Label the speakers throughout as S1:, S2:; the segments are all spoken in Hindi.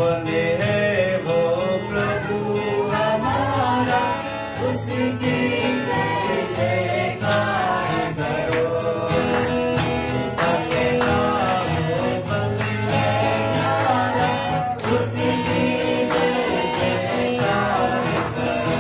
S1: बने है वो प्रभु हमारा, उसकी जय जयकार करो। बने ना वो बने हमारा, उसकी जय जयकार करो।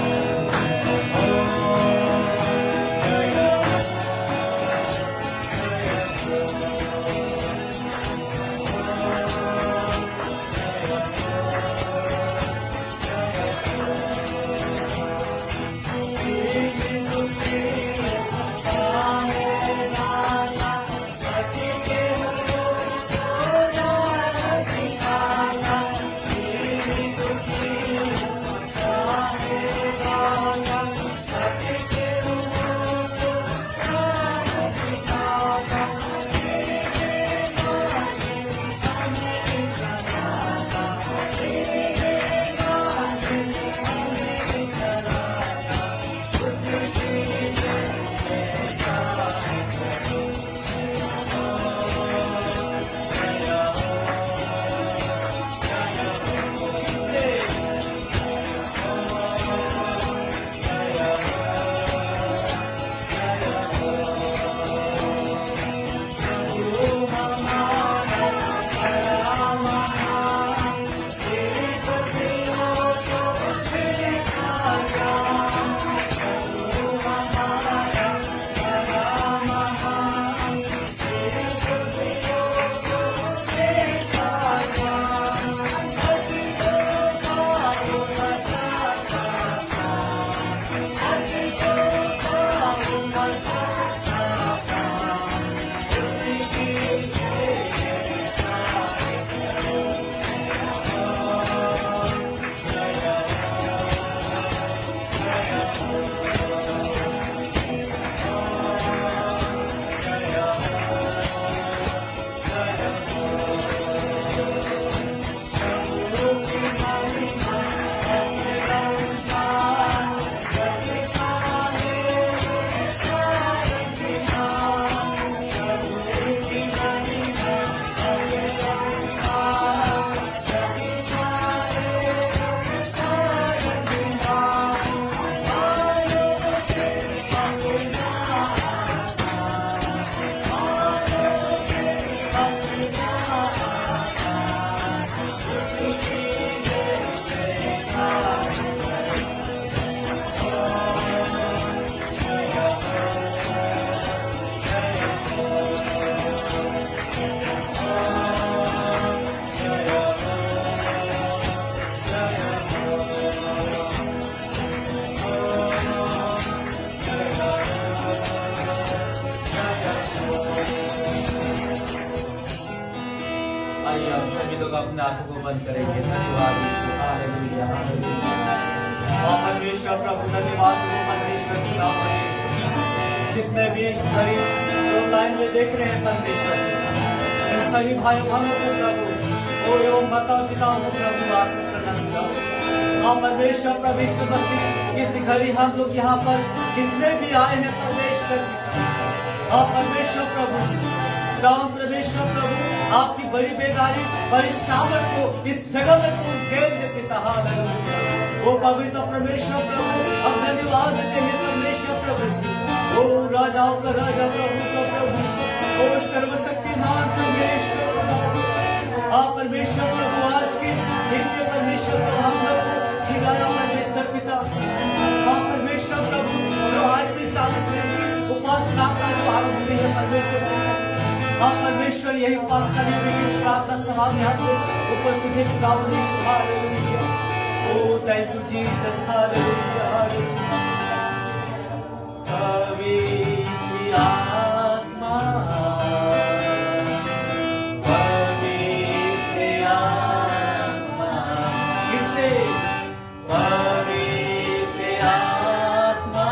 S1: आइए आप सभी लोग अपने आंखों को बंद करेंगे। धन्यवाद यीशु, हालेलुया हालेलुया। और परमेश्वर प्रभु धन्यवाद तुम परमेश्वर पिता परमेश्वर, जितने भी इस घड़ी जो लाइन में देख रहे हैं परमेश्वर पिता, इन सभी भाई बहनों को प्रभु और एवं माता पिताओं को प्रभु आशीष प्रदान करो। और परमेश्वर प्रभु यीशु मसीह इस घड़ी हम लोग यहाँ पर जितने भी आए हैं परमेश्वर पिता, और परमेश्वर प्रभु राम परमेश्वर प्रभु आपकी बड़ी बेदारी बड़ी सामर्थ को इस जगह में तुम दे दे पिता हालेलुया। वो पवित्र परमेश्वर प्रभु हम धन्यवाद देते हैं परमेश्वर प्रभु जी। ओ राजाओं का राजा प्रभु का प्रभु, ओ सर्वशक्तिमान परमेश्वर प्रभु, आप परमेश्वर प्रभु आज के नित्य परमेश्वर प्रभु हम लोग को जिलाया परमेश्वर पिता। आप परमेश्वर प्रभु जो आज से 40 दिन की उपासना का जो आरंभ हुई है परमेश्वर प्रभु, आप परमेश्वर यही उपासना की प्रार्थना सभा में हम लोग उपस्थित है पिता परमेश्वर hallelujah. Oh thank you Jesus hallelujah hallelujah. पवित्र आत्मा पवित्र आत्मा, किसे पवित्र आत्मा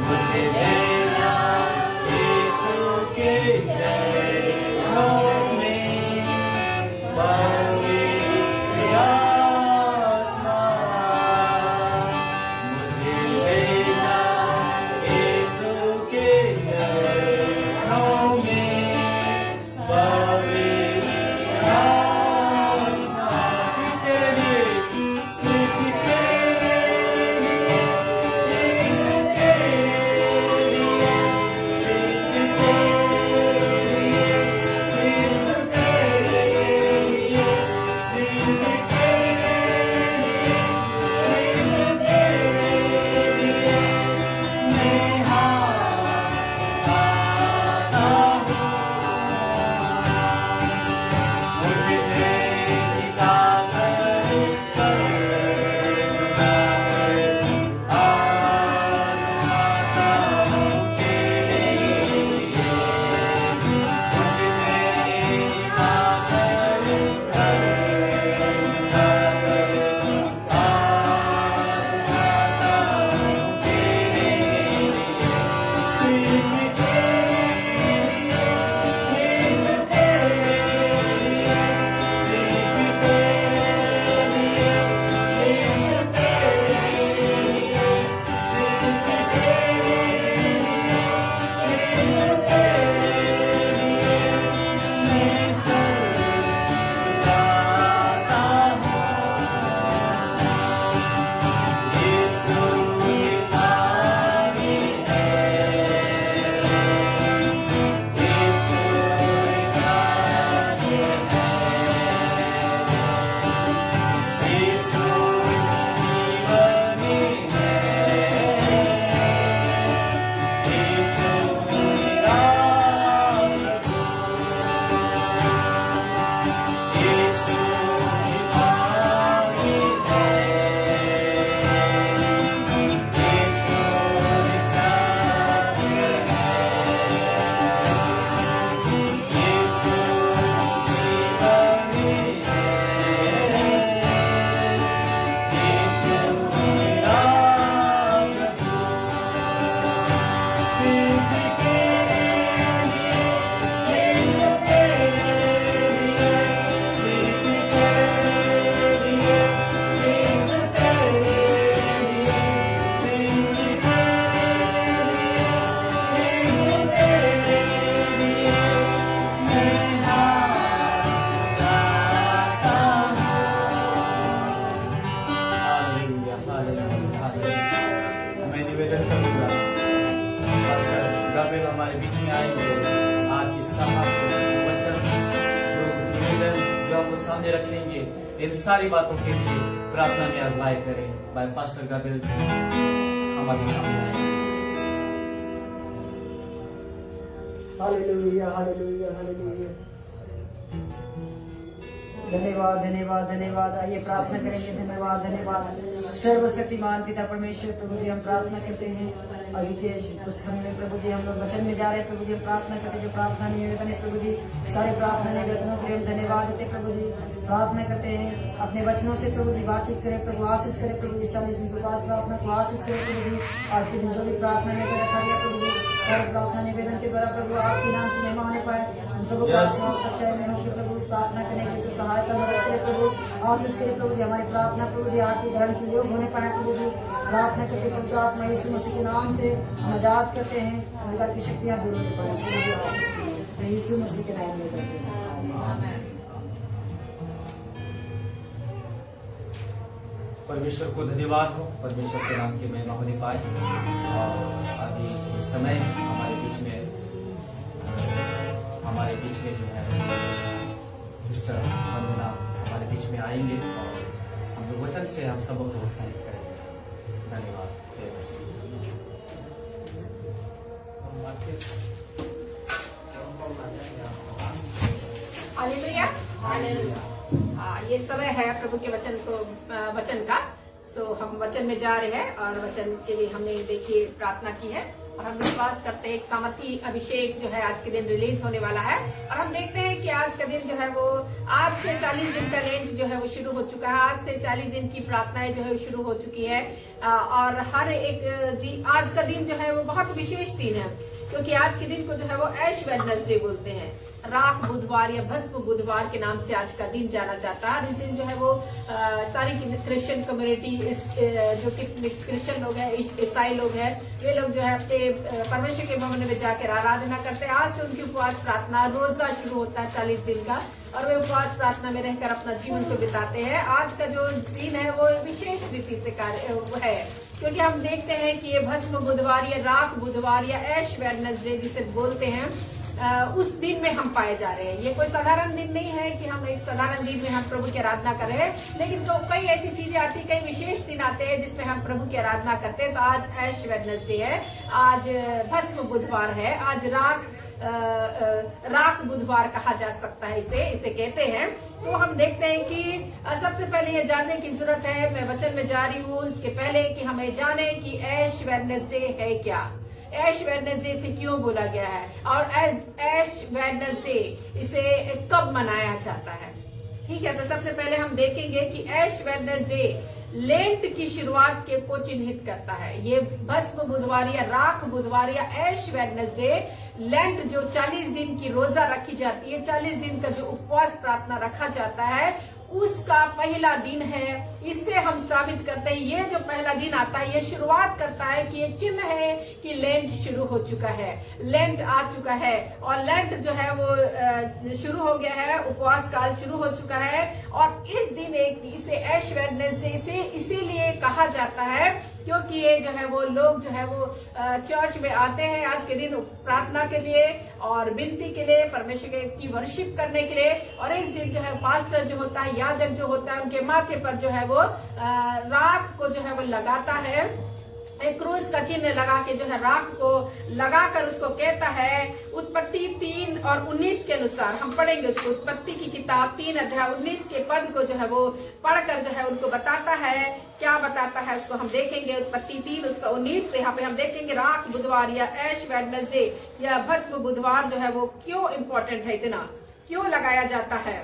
S1: मुझे भेजा यीशु के चरणों में, पवित्र हमारे बीच में आएंगे, आपकी सभा वचन जो निवेदन जो आपको सामने रखेंगे, इन सारी बातों के लिए प्रार्थना में अगुवाई करें। भाई पास्टर गाब्रिएल हमारे सामने आए।
S2: Hallelujah hallelujah hallelujah. धन्यवाद धन्यवाद धन्यवाद। आइए प्रार्थना करेंगे। धन्यवाद धन्यवाद। सर्वशक्तिमान पिता परमेश्वर प्रभु जी, हम प्रार्थना करते हैं अभी के कुछ समय में प्रभु जी हम लोग वचन में जा रहे हैं। प्रभु जी हम प्रार्थना करते हैं, जो प्रार्थना निवेदन है प्रभु जी, सारे प्रार्थना निवेदनों के लिए हम धन्यवाद देते हैं प्रभु जी। प्रार्थना करते हैं अपने वचनों से प्रभु जी बातचीत करें, प्रभु आशीष करें प्रभु जी। 40 दिन के पास प्रार्थना को आशीष करें प्रभु जी। आज के दिन जो भी प्रार्थना में रखा गया प्रभु जी, सारे प्रार्थना निवेदन के द्वारा प्रभु आपके नाम की महिमा होने पाए। हम सबको प्रार्थना और सच्चाई में होकर प्रभु प्रार्थना करने की तो सहायता में रहते हैं प्रभु। आशीष करें प्रभु जी हमारी प्रार्थना प्रभु जी आपके धर्म के योग होने पाए प्रभु जी। प्रार्थना करते पवित्र आत्मा यीशु मसीह के नाम से हम आजाद करते हैं, अंधकार की शक्तियां दूर होने पाए। यीशु मसीह के नाम में करते हैं।
S1: परमेश्वर को धन्यवाद हो, परमेश्वर के नाम की महिमा होने पाए। और अभी इस समय हमारे बीच में जो है सिस्टर वंदना हमारे बीच में आएंगे और हम लोग वचन से हम सबको प्रोत्साहित करेंगे। धन्यवाद।
S3: Hallelujah hallelujah. ये समय है प्रभु के वचन का। सो हम वचन में जा रहे हैं और वचन के लिए हमने देखिए प्रार्थना की है और हम विश्वास करते हैं एक सामर्थी अभिषेक जो है आज के दिन रिलीज होने वाला है। और हम देखते हैं कि आज का दिन जो है वो आज से 40 दिन का लेंट जो है वो शुरू हो चुका है। आज से 40 दिन की प्रार्थनाएं जो है वो शुरू हो चुकी है और हर एक आज का दिन जो है वो बहुत विशेष दिन है, क्योंकि आज के दिन को जो है वो ऐश वेडनेसडे बोलते हैं। राख बुधवार या भस्म बुधवार के नाम से आज का दिन जाना जाता है। इस दिन जो है वो सारी क्रिश्चियन कम्युनिटी, जो क्रिश्चियन लोग हैं, ईसाई लोग हैं, वे लोग जो है अपने परमेश्वर के भवन में जाकर आराधना करते हैं। आज से उनकी उपवास प्रार्थना रोजा शुरू होता है 40 दिन का, और वे उपवास प्रार्थना में रहकर अपना जीवन को बिताते हैं। आज का जो दिन है वो विशेष रीति से कार्य है, क्योंकि हम देखते हैं कि ये भस्म बुधवार या राख बुधवार या ऐश वेडनेसडे जिसे बोलते हैं, उस दिन में हम पाए जा रहे हैं। ये कोई साधारण दिन नहीं है कि हम एक साधारण दिन में हम प्रभु की आराधना कर रहे हैं, लेकिन तो कई ऐसी चीजें आती, कई विशेष दिन आते हैं जिसमें हम प्रभु की आराधना करते हैं। तो आज ऐश वेडनेसडे है, आज भस्म बुधवार है, आज राख बुधवार कहा जा सकता है, इसे कहते हैं। तो हम देखते हैं कि सबसे पहले ये जानने की जरूरत है, मैं वचन में जा रही हूँ इसके पहले कि हमें जाने कि ऐश वेडनेसडे है क्या, ऐश वेडनेसडे से क्यों बोला गया है और ऐश वेडनेसडे इसे कब मनाया जाता है। ठीक है, तो सबसे पहले हम देखेंगे कि ऐश वेडनेसडे लेंट की शुरुआत को चिन्हित करता है। ये भस्म बुधवार या राख बुधवार या ऐश वेडनेसडे लेंट जो 40 दिन की रोजा रखी जाती है, 40 दिन का जो उपवास प्रार्थना रखा जाता है, उसका पहला दिन है। इससे हम साबित करते हैं ये जो पहला दिन आता है ये शुरुआत करता है कि ये चिन्ह है कि लेंट शुरू हो चुका है, लेंट आ चुका है और लेंट जो है वो शुरू हो गया है, उपवास काल शुरू हो चुका है। और इस दिन इसे ऐश वेडनेसडे इसीलिए कहा जाता है क्योंकि ये जो है वो लोग जो है वो चर्च में आते हैं आज के दिन प्रार्थना के लिए और विनती के लिए, परमेश्वर की वर्शिप करने के लिए। और इस दिन जो है पास्टर जो होता है, याजक जो होता है, उनके माथे पर जो है वो राख को जो है वो लगाता है, एक क्रूस का चिन्ह लगा के जो है राख को लगाकर उसको कहता है। उत्पत्ति 3 और 19 के अनुसार हम पढ़ेंगे उसको, उत्पत्ति की किताब 3 अध्याय 19 के पद को जो है वो पढ़कर जो है उनको बताता है, क्या बताता है उसको हम देखेंगे। उत्पत्ति 3 उसका 19 से यहाँ पे हम देखेंगे राख बुधवार या ऐश वेडनेसडे या भस्म बुधवार जो है वो क्यों इम्पोर्टेंट है, इतना क्यों लगाया जाता है।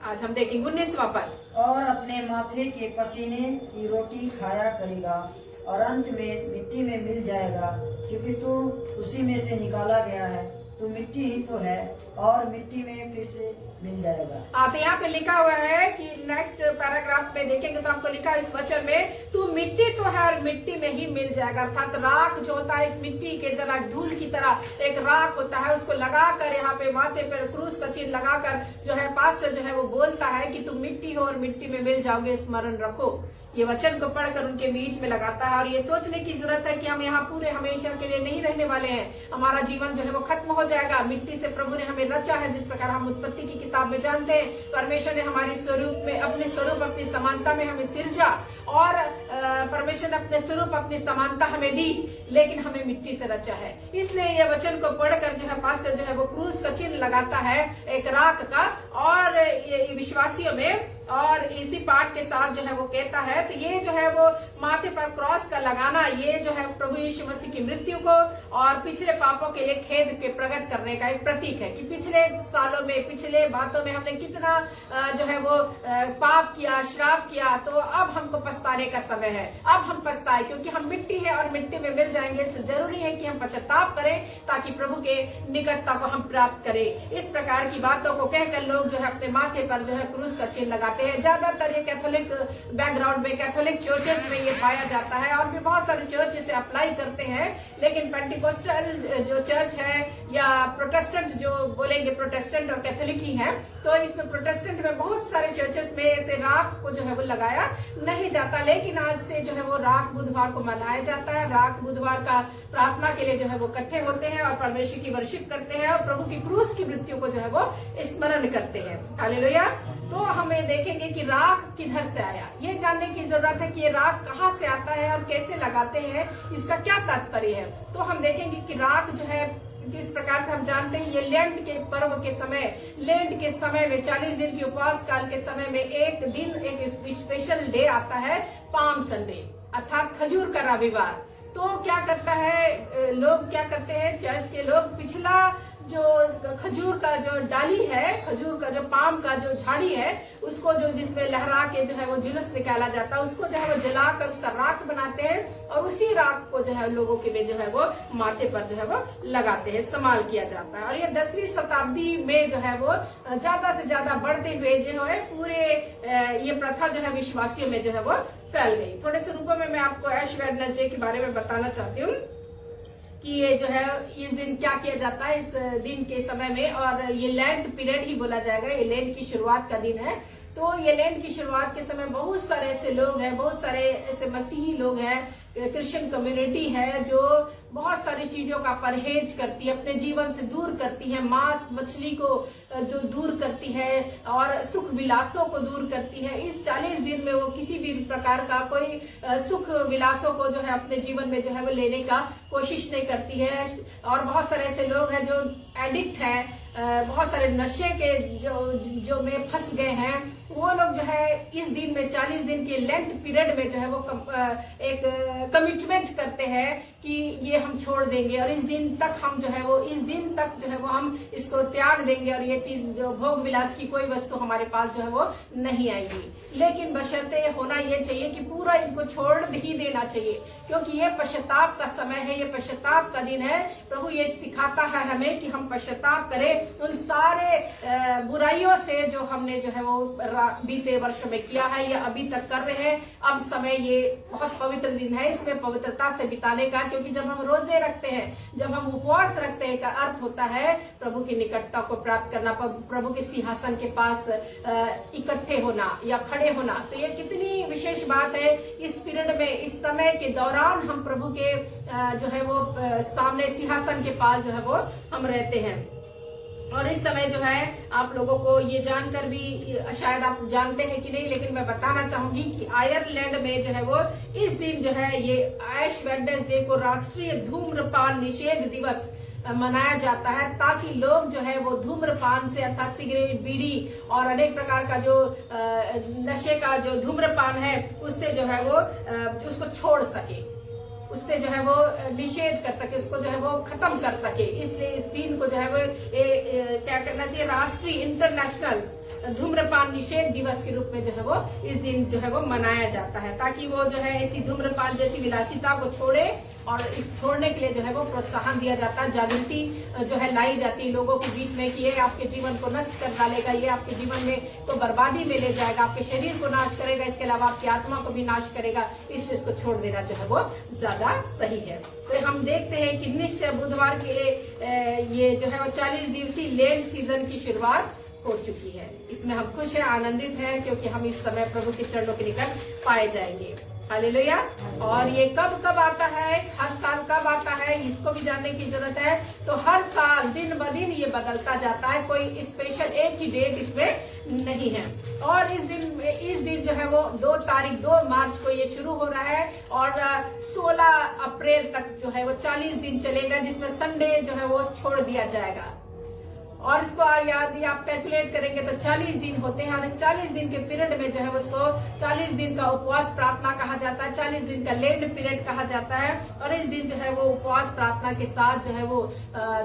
S3: आज हम देखेंगे 19वां पद।
S2: और अपने माथे के पसीने की रोटी खाया करेगा और अंत में मिट्टी में मिल जाएगा, क्योंकि तू उसी में से निकाला गया है, तू मिट्टी ही तो है और मिट्टी में फिर से मिल जाएगा।
S3: तो यहाँ पे लिखा हुआ है कि नेक्स्ट पैराग्राफ में देखेंगे तो आपको लिखा है इस वचन में, तू मिट्टी तो है और मिट्टी में ही मिल जाएगा। अर्थात राख जो होता है मिट्टी के तरह, धूल की तरह एक राख होता है, उसको लगाकर यहाँ पे माथे पर क्रूस का चिन्ह लगाकर जो है पास्टर जो है वो बोलता है कि तुम मिट्टी हो और मिट्टी में मिल जाओगे, स्मरण रखो। ये वचन को पढ़कर उनके बीच में लगाता है। और ये सोचने की जरूरत है कि हम यहाँ पूरे हमेशा के लिए नहीं रहने वाले हैं, हमारा जीवन जो है वो खत्म हो जाएगा। मिट्टी से प्रभु ने हमें रचा है, जिस प्रकार हम उत्पत्ति की किताब में जानते हैं परमेश्वर ने हमारे स्वरूप में, अपने स्वरूप अपनी समानता में हमें सिरजा, और परमेश्वर ने अपने स्वरूप अपनी समानता हमें दी, लेकिन हमें मिट्टी से रचा है। इसलिए यह वचन को पढ़कर जो है पास्टर जो है वो क्रूस का चिन्ह लगाता है एक राख का, और ये विश्वासियों में, और इसी पाठ के साथ जो है वो कहता है, तो ये जो है वो माथे पर क्रॉस का लगाना, ये जो है प्रभु यीशु मसीह की मृत्यु को और पिछले पापों के लिए खेद के प्रकट करने का एक प्रतीक है कि पिछले सालों में, पिछले बातों में हमने कितना जो है वो पाप किया, श्राप किया, तो अब हमको पछताने का समय है। अब हम पछताए क्योंकि हम मिट्टी है और मिट्टी में मिल जाएंगे। इसलिए जरूरी है कि हम पश्चाताप करें ताकि प्रभु के निकटता को हम प्राप्त करें। इस प्रकार की बातों को कहकर लोग जो है अपने माथे पर जो है क्रूस का चिन्ह लगाते हैं। ज्यादातर ये कैथोलिक बैकग्राउंड में, कैथोलिक चर्चेस में ये पाया जाता है, और भी बहुत सारे चर्च इसे अप्लाई करते हैं। लेकिन पेंटिकोस्टल जो चर्च है या प्रोटेस्टेंट जो बोलेंगे, प्रोटेस्टेंट और कैथोलिक ही है, तो इसमें प्रोटेस्टेंट में बहुत सारे चर्चेस में ऐसे राख को जो है वो लगाया नहीं जाता। लेकिन आज से जो है वो राख बुधवार को मनाया जाता है। राख बुधवार का प्रार्थना के लिए जो है वो इकट्ठे होते हैं और परमेश्वर की वर्शिप करते हैं और प्रभु की क्रूस की मृत्यु को जो है वो स्मरण करते हैं। हालेलुया। तो हमें देखेंगे कि राख किधर से आया, ये जानने की जरूरत है कि ये राख कहाँ से आता है और कैसे लगाते हैं, इसका क्या तात्पर्य है। तो हम देखेंगे कि राख जो है, जिस प्रकार से हम जानते हैं, ये लेंट के पर्व के समय, लेंट के समय में 40 दिन की उपवास काल के समय में एक दिन, एक स्पेशल डे आता है, पाम संडे, अर्थात खजूर का रविवार। तो क्या करता है, लोग क्या करते हैं, चर्च के लोग पिछला जो खजूर का जो डाली है, खजूर का जो पाम का जो झाड़ी है, उसको जो जिसमें लहरा के जो है वो जुलूस निकाला जाता है, उसको जो है वो जलाकर उसका राख बनाते हैं और उसी राख को जो है लोगों के में जो है वो माथे पर जो है वो लगाते हैं, इस्तेमाल किया जाता है। और ये 10वीं शताब्दी में जो है वो ज्यादा से ज्यादा बढ़ते हुए जो है पूरे ये प्रथा जो है विश्वासियों में जो है वो फैल गई। थोड़े से रूपों में मैं आपको ऐश वेडनेसडे के बारे में बताना चाहती हूँ कि ये जो है इस दिन क्या किया जाता है इस दिन के समय में, और ये लेंट पीरियड ही बोला जाएगा, ये लेंट की शुरुआत का दिन है। तो ये लेंट की शुरुआत के समय बहुत सारे ऐसे लोग हैं, बहुत सारे ऐसे मसीही लोग हैं, क्रिश्चियन कम्युनिटी है जो बहुत सारी चीजों का परहेज करती है, अपने जीवन से दूर करती है, मांस मछली को जो दूर करती है और सुख विलासों को दूर करती है। इस 40 दिन में वो किसी भी प्रकार का कोई सुख विलासों को जो है अपने जीवन में जो है वो लेने का कोशिश नहीं करती है। और बहुत सारे ऐसे लोग हैं जो एडिक्ट हैं, बहुत सारे नशे के जो में फंस गए हैं, वो लोग जो है इस दिन में 40 दिन के लेंट पीरियड में जो है वो एक कमिटमेंट करते हैं कि ये हम छोड़ देंगे और इस दिन तक हम जो है वो, इस दिन तक जो है वो हम इसको त्याग देंगे और ये चीज जो भोग विलास की कोई वस्तु हमारे पास जो है वो नहीं आएगी। लेकिन बशर्ते होना ये चाहिए कि पूरा इनको छोड़ ही देना चाहिए, क्योंकि ये पश्चाताप का समय है, ये पश्चाताप का दिन है। प्रभु ये सिखाता है हमें कि हम पश्चाताप करें उन सारे बुराइयों से जो हमने जो है वो बीते वर्षों में किया है या अभी तक कर रहे हैं। अब समय ये बहुत पवित्र दिन है, इसमें पवित्रता से बिताने का, क्योंकि जब हम रोजे रखते हैं, जब हम उपवास रखते हैं, का अर्थ होता है प्रभु की निकटता को प्राप्त करना, प्रभु के सिंहासन के पास इकट्ठे होना या खड़े होना। तो ये कितनी विशेष बात है। इस पीरियड में, इस समय के दौरान हम प्रभु के जो है वो सामने सिंहासन के पास जो है वो हम रहते हैं। और इस समय जो है आप लोगों को ये जानकर भी शायद आप जानते हैं कि नहीं, लेकिन मैं बताना चाहूंगी कि आयरलैंड में जो है वो इस दिन जो है ये ऐश वेडनेसडे को राष्ट्रीय धूम्रपान निषेध दिवस मनाया जाता है, ताकि लोग जो है वो धूम्रपान से, अर्थात सिगरेट, बीड़ी और अनेक प्रकार का जो नशे का जो धूम्रपान है उससे जो है वो उसको छोड़ सके, उससे जो है वो निषेध कर सके, उसको जो है वो खत्म कर सके। इसलिए इस दिन को जो है वो क्या करना चाहिए, राष्ट्रीय इंटरनेशनल धूम्रपान निषेध दिवस के रूप में जो है वो इस दिन जो है वो मनाया जाता है, ताकि वो जो है ऐसी धूम्रपान जैसी विलासिता को छोड़े। और इस छोड़ने के लिए जो है वो प्रोत्साहन दिया जाता है, जागृति जो है लाई जाती है लोगों के बीच में कि ये आपके जीवन को नष्ट कर डालेगा, ये आपके जीवन में तो बर्बादी में ले जाएगा, आपके शरीर को नाश करेगा, इसके अलावा आपकी आत्मा को भी नाश करेगा, इसलिए इसको छोड़ देना जो है वो ज्यादा सही है। तो हम देखते हैं कि निश्चय बुधवार के ये जो है वो 40 दिवसीय लेंट सीजन की शुरुआत हो चुकी है। इसमें हम खुश हैं, आनंदित हैं, क्योंकि हम इस समय प्रभु के चरणों के निकट पाए जाएंगे। हालेलुया। और ये कब कब आता है, हर साल कब आता है, इसको भी जानने की जरूरत है। तो हर साल दिन ब दिन ये बदलता जाता है, कोई स्पेशल एक ही डेट इसमें नहीं है। और इस दिन जो है वो 2 मार्च को ये शुरू हो रहा है और 16 अप्रैल तक जो है वो 40 दिन चलेगा, जिसमें संडे जो है वो छोड़ दिया जाएगा। और इसको यदि आप कैलकुलेट करेंगे तो 40 दिन होते हैं, और इस 40 दिन के पीरियड में जो है उसको 40 दिन का उपवास प्रार्थना कहा जाता है, 40 दिन का लेंट पीरियड कहा जाता है। और इस दिन जो है वो उपवास प्रार्थना के साथ जो है वो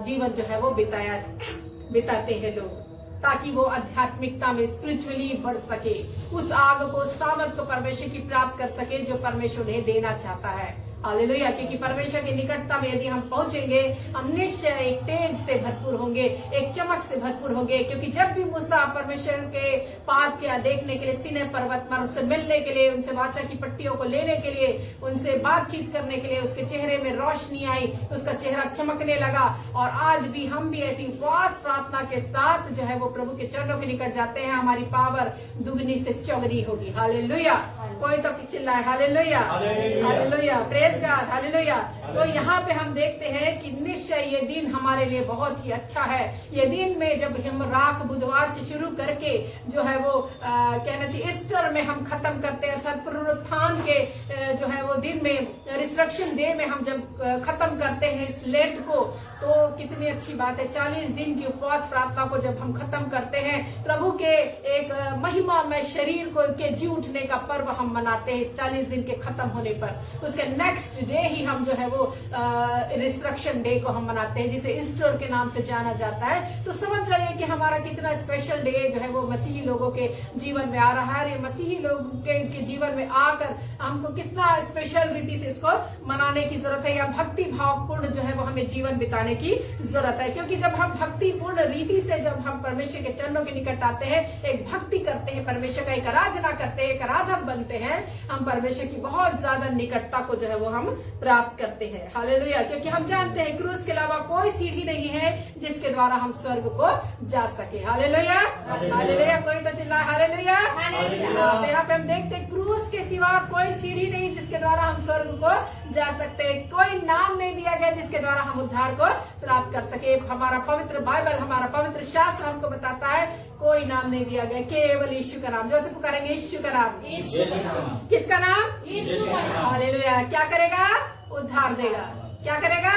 S3: जीवन जो है वो बिताते हैं लोग, ताकि वो आध्यात्मिकता में स्पिरिचुअली बढ़ सके, उस आग को, सामर्थ को परमेश्वर की प्राप्त कर सके जो परमेश्वर उन्हें देना चाहता है। हालेलुया। क्योंकि परमेश्वर की निकटता में यदि हम पहुंचेंगे, हम निश्चय एक तेज से भरपूर होंगे, एक चमक से भरपूर होंगे। क्योंकि जब भी मूसा परमेश्वर के पास गया देखने के लिए सीनै पर्वत पर, उससे मिलने के लिए, उनसे वाचा की पट्टियों को लेने के लिए, उनसे बातचीत करने के लिए, उसके चेहरे में रोशनी आई, उसका चेहरा चमकने लगा। और आज भी हम भी ऐसी उपवास प्रार्थना के साथ जो है वो प्रभु के चरणों के निकट जाते हैं, हमारी पावर दुगनी से चौगनी होगी। हालेलुया। कोई तो चिल्लाए hallelujah, hallelujah, praise God, hallelujah. तो यहाँ पे हम देखते हैं कि निश्चय ये दिन हमारे लिए बहुत ही अच्छा है। ये दिन में जब हम राख बुधवार से शुरू करके जो है वो कहना चाहिए ईस्टर में हम खत्म करते हैं, अर्थात पुनरुत्थान के जो है वो दिन में, रिसरेक्शन डे में हम जब खत्म करते हैं इस लेंट को, तो कितनी अच्छी बात है। 40 दिन की उपवास प्रार्थना को जब हम खत्म करते हैं, प्रभु के एक महिमा में शरीर को के जी उठने का पर्व हम मनाते हैं इस 40 दिन के खत्म होने पर। उसके नेक्स्ट डे ही हम जो है वो रिसरेक्शन डे को हम मनाते हैं, जिसे ईस्टर के नाम से जाना जाता है। तो समझ जाइए कि हमारा कितना स्पेशल डे जो है वो मसीही लोगों के जीवन में आ रहा है। मसीही लोगों के जीवन में आकर हमको कितना स्पेशल रीति से इसको मनाने की जरूरत है, या भक्ति भावपूर्ण जो है वो हमें जीवन बिताने की जरूरत है। क्योंकि जब हम भक्तिपूर्ण रीति से जब हम परमेश्वर के चरणों के निकट आते हैं, एक भक्ति करते हैं, परमेश्वर का एक आराधना करते हैं, एक आराधक बनते हैं, हम परमेश्वर की बहुत ज्यादा निकटता को जो है वो हम प्राप्त करते हैं। हालेलुया। क्योंकि हम जानते हैं क्रूस के अलावा कोई सीढ़ी नहीं है जिसके द्वारा हम स्वर्ग को जा सके। Hallelujah, hallelujah. कोई तो चिल्लाए हालेलुया। यहाँ पे हम देखते हैं क्रूस के सिवा कोई सीढ़ी नहीं जिसके द्वारा हम स्वर्ग को जा सकते हैं। कोई नाम नहीं दिया गया जिसके द्वारा हम उद्धार को प्राप्त कर सके। हमारा पवित्र बाइबल, हमारा पवित्र शास्त्र हमको बताता है कोई नाम नहीं दिया गया, केवल यीशु का नाम। जो से पुकारेंगे यीशु का नाम, किसका नाम? यीशु का नाम। हालेलुया। क्या करेगा? उद्धार देगा। क्या करेगा?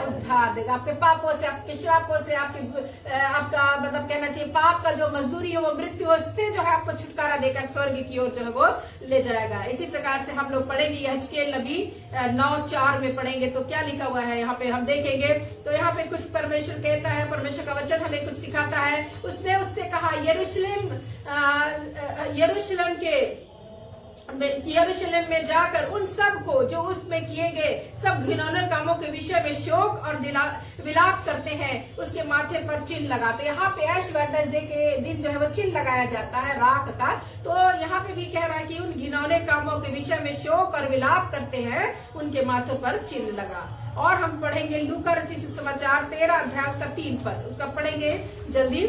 S3: उद्धार देगा। आपके पापों से, आपके श्रापों से, आपका मतलब कहना चाहिए पाप का जो मजदूरी है वो मृत्यु, उससे जो है आपको छुटकारा देकर स्वर्ग की ओर जो है वो ले जाएगा। इसी प्रकार से हम लोग पढ़ेंगे यहेजकेल नबी 9:4 में पढ़ेंगे तो क्या लिखा हुआ है यहाँ पे हम देखेंगे। तो यहाँ पे कुछ परमेश्वर कहता है, परमेश्वर का वचन हमें कुछ सिखाता है। उसने उससे कहा यरूशलेम में जाकर उन सब को जो उसमें किए गए सब घिनौने कामों के विषय में शोक और विलाप करते हैं, उसके माथे पर चिन्ह लगाते। यहाँ पे ऐश वेडनेसडे के दिन जो है वो चिन्ह लगाया जाता है राख का। तो यहाँ पे भी कह रहा है कि उन घिनौने कामों के विषय में शोक और विलाप करते हैं, उनके माथों पर चिन्ह लगा। और हम पढ़ेंगे लूका रचित सुसमाचार 13 अध्याय का 3 पद, उसका पढ़ेंगे जल्दी।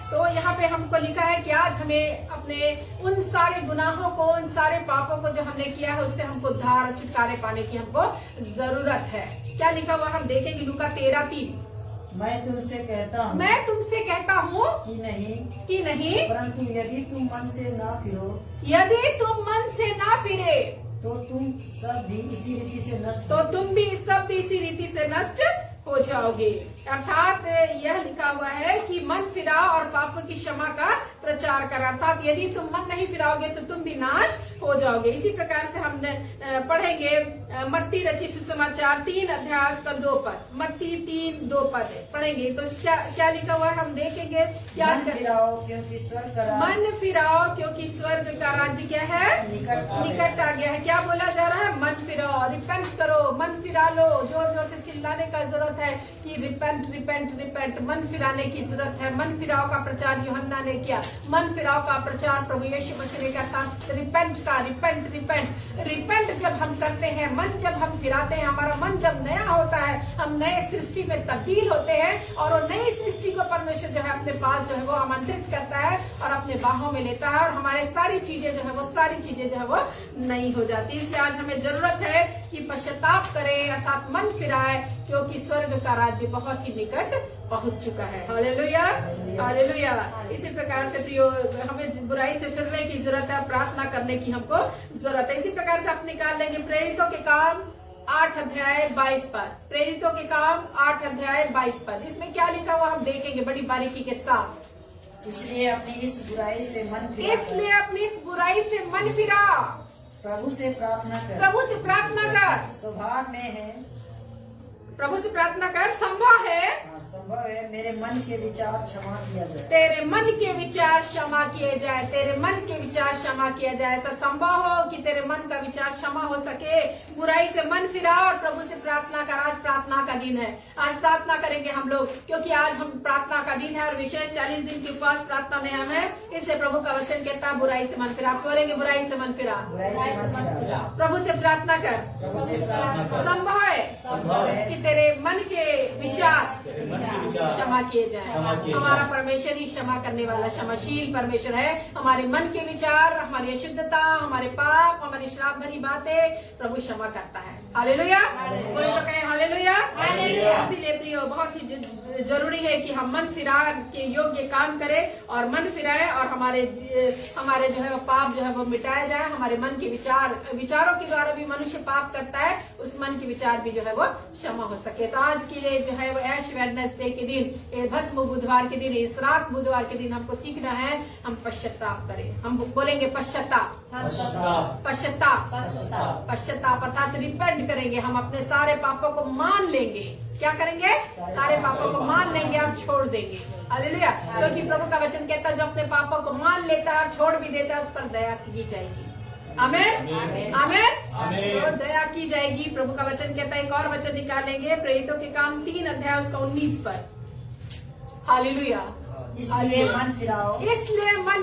S3: तो यहाँ पे हमको लिखा है कि आज हमें अपने उन सारे गुनाहों को, उन सारे पापों को जो हमने किया है उससे हमको उद्धार और छुटकारे पाने की हमको जरूरत है। क्या लिखा हुआ हम देखेंगे लूका 13:3।
S2: मैं तुमसे कहता हूँ
S3: कि नहीं,
S2: परंतु यदि तुम मन से ना
S3: फिरे
S2: तो तुम सब भी इसी रीति से नष्ट
S3: हो जाओगे। अर्थात यह लिखा हुआ है कि मन फिराओ और पापों की क्षमा का प्रचार कर। अर्थात यदि तुम मन नहीं फिराओगे तो तुम भी नाश हो जाओगे। इसी प्रकार से हम पढ़ेंगे मत्ती रचित सुसमाचार 3 अध्याय का 2 पद, मत्ती 3:2 पद पढ़ेंगे। तो क्या लिखा हुआ है हम देखेंगे। क्या
S2: मन फिराओ क्योंकि स्वर्ग का राज्य क्या है?
S3: निकट आ गया है। क्या बोला जा रहा है? मन फिराओ, रिपेंट करो, मन फिरा लो। जोर जोर से चिल्लाने का जरूरत है कि रिपेंट। मन फिराने की जरूरत है। मन फिराओ का प्रचार यूहन्ना ने किया। मन फिराओ का प्रचार प्रभु यीशु मसीह ने किया था। रिपेंट जब हम करते हैं, मन जब हम फिराते हैं, हमारा मन जब नया होता है, हम नए सृष्टि में तब्दील होते हैं और वो नई सृष्टि को परमेश्वर जो है अपने पास जो है वो आमंत्रित करता है और अपने बाहों में लेता है और हमारे सारी चीजें जो है वो नई हो जाती है। इसलिए आज हमें जरूरत है कि पश्चाताप करें अर्थात मन फिराए, क्योंकि स्वर्ग का राज्य बहुत ही निकट पहुंच चुका है। Hallelujah, hallelujah. इसी प्रकार से प्रियो, हमें बुराई से फिरने की जरूरत है, प्रार्थना करने की हमको जरूरत है। इसी प्रकार से आप निकाल लेंगे प्रेरितों के काम 8 अध्याय 22 पद। प्रेरितों के काम 8 अध्याय 22 पद। इसमें क्या लिखा हुआ हम देखेंगे बड़ी बारीकी के साथ।
S2: इसलिए अपनी इस बुराई से मन फिरा, प्रभु से प्रार्थना कर। स्वभाव में है,
S3: प्रभु से प्रार्थना कर, संभव है,
S2: संभव है मेरे मन के विचार क्षमा किया जाए।
S3: तेरे मन के विचार क्षमा किए जाए, तेरे मन के विचार क्षमा किया जाए। ऐसा संभव हो कि तेरे मन का विचार क्षमा हो सके। बुराई से मन फिरा और प्रभु से प्रार्थना कर। आज प्रार्थना का दिन है, आज प्रार्थना करेंगे हम लोग, क्योंकि आज हम प्रार्थना का दिन है और विशेष 40 दिन की उपवास प्रार्थना में हम है। इसलिए प्रभु का वचन कहता है बुराई से मन फिरा। आप बोलेंगे बुराई से मन फिरा, प्रभु से प्रार्थना कर। संभव है कि तेरे मन के विचार क्षमा किए जाए। हमारा परमेश्वर ही क्षमा करने वाला क्षमाशील परमेश्वर है। हमारे मन के विचार, हमारी अशुद्धता, हमारे पाप, हमारी श्राप भरी बातें प्रभु क्षमा करता है। हालेलुया, कोई तो कहे हालेलुया। इसीलिए प्रियो, बहुत ही जरूरी है कि हम मन फिरा के योग्य काम करें और मन फिराए और हमारे जो है वो पाप जो है वो मिटाया जाए। हमारे मन के विचारों के द्वारा भी मनुष्य पाप करता है, उस मन के विचार भी जो है वो क्षमा हो सके। तो आज के लिए जो है वो ऐश वेडनेसडे के दिन, भस्म बुधवार के दिन, इसराक बुधवार के दिन हमको सीखना है हम पश्चाताप करें। हम बोलेंगे पश्चाताप, पश्चाताप अर्थात रिपेंट करेंगे। हम अपने सारे पापों को मान लेंगे। क्या करेंगे? सारे पापों को मान लेंगे और छोड़ देंगे। हालेलुया, क्योंकि प्रभु का वचन कहता है जो अपने पापों को मान लेता है और छोड़ भी देता है उस पर दया की जाएगी। आमेन, आमेन। तो दया की जाएगी। प्रभु का वचन कहता है, एक और वचन निकालेंगे प्रेरितों के काम 3 अध्याय उसका 19 पर। हालेलुया,
S2: इसलिए मन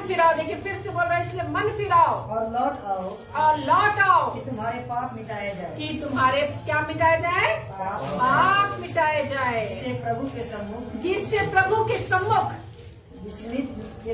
S2: फिराओ। देखिए फिर से बोल रहा है, इसलिए मन फिराओ और लौट आओ कि तुम्हारे पाप मिटाए जाए।
S3: कि तुम्हारे क्या मिटाए जाए? पाप मिटाए जाए।
S2: जिससे प्रभु के सम्मुख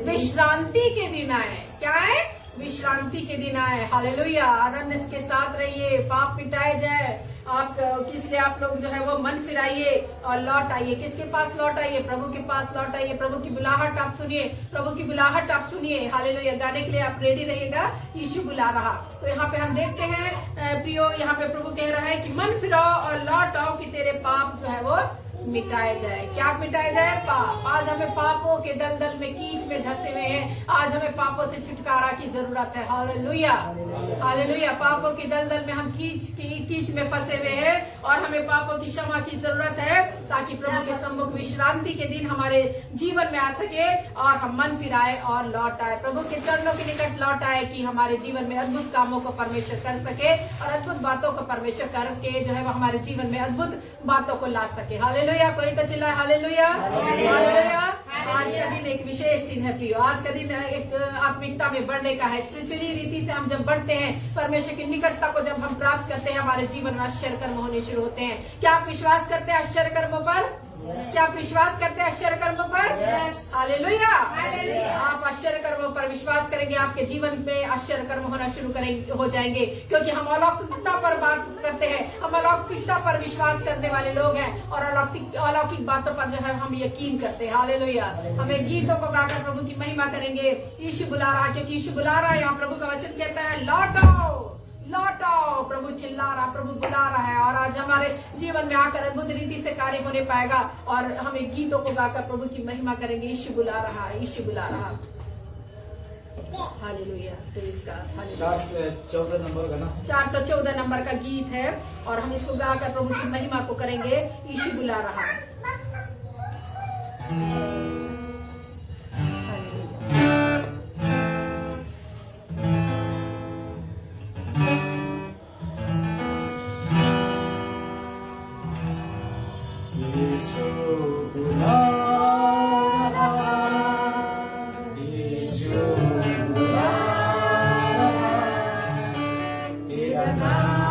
S3: विश्रांति के दिन आए। क्या है? विश्रांति के दिन आए। हालेलुया, आनंद के साथ रहिए, पाप मिटाए जाए। आप इसलिए आप लोग जो है वो मन फिराइए और लौट आइए। किसके पास लौट आइए? प्रभु के पास लौट आइए। प्रभु की बुलाहट आप सुनिए, प्रभु की बुलाहट आप सुनिए। हालेलुया, गाने के लिए आप रेडी रहिएगा, यीशु बुला रहा। तो यहाँ पे हम देखते हैं प्रियो, यहाँ पे प्रभु कह रहा है कि मन फिराओ और लौट आओ कि तेरे पाप जो है वो मिटाए जाए। क्या मिटाए जाए? पाप। आज हमें पापों के दलदल में, कीच में धंसे हुए हैं। आज हमें पापों से छुटकारा की जरूरत है। Hallelujah, hallelujah. पापों के दलदल में हम कीच में फंसे हुए हैं और हमें पापों की क्षमा की जरूरत है, ताकि प्रभु के सम्मुख विश्रांति के दिन हमारे जीवन में आ सके और हम मन फिराए और लौट आए, प्रभु के चरणों के निकट लौट आए, कि हमारे जीवन में अद्भुत कामों को परमेश्वर कर सके और अद्भुत बातों को परमेश्वर करके जो है वो हमारे जीवन में अद्भुत बातों को ला सके। हालेलुया, कोई तो चिल्लाए हालेलुया, हालेलुया। आज का दिन एक विशेष दिन है प्रियो। आज का दिन एक आत्मिकता में बढ़ने का है। स्पिरिचुअली रीति से हम जब बढ़ते हैं, परमेश्वर की निकटता को जब हम प्राप्त करते हैं, हमारे जीवन में आश्चर्य कर्म होने शुरू होते हैं। क्या आप विश्वास करते हैं आश्चर्य कर्मों पर? क्या आप विश्वास करते हैं आश्चर्य कर्मों पर? हालेलुया। आप आश्चर्य कर्मों पर विश्वास करेंगे, आपके जीवन में आश्चर्य कर्म होना शुरू हो जाएंगे, क्योंकि हम अलौकिकता पर बात करते हैं। हम अलौकिकता पर विश्वास करने वाले लोग हैं और अलौकिक बातों पर जो है हम यकीन करते हैं। हालेलुया। हमें गीतों को गाकर प्रभु की महिमा करेंगे। यीशु बुला रहा, क्योंकि यीशु बुला रहा है। यहाँ प्रभु का वचन कहता है लौट आओ, लौट आओ। प्रभु चिल्ला रहा, प्रभु बुला रहा है। और आज हमारे जीवन में आकर अद्भुत रीति से कार्य होने पाएगा और हमें गीतों को गाकर प्रभु की महिमा करेंगे। यीशु बुला रहा है, यीशु बुला रहा। Hallelujah, praise God.
S1: 414 नंबर का ना,
S3: 414 नंबर का गीत है और हम इसको गाकर प्रभु की महिमा को करेंगे। यीशु बुला रहा।
S1: तेरा नाम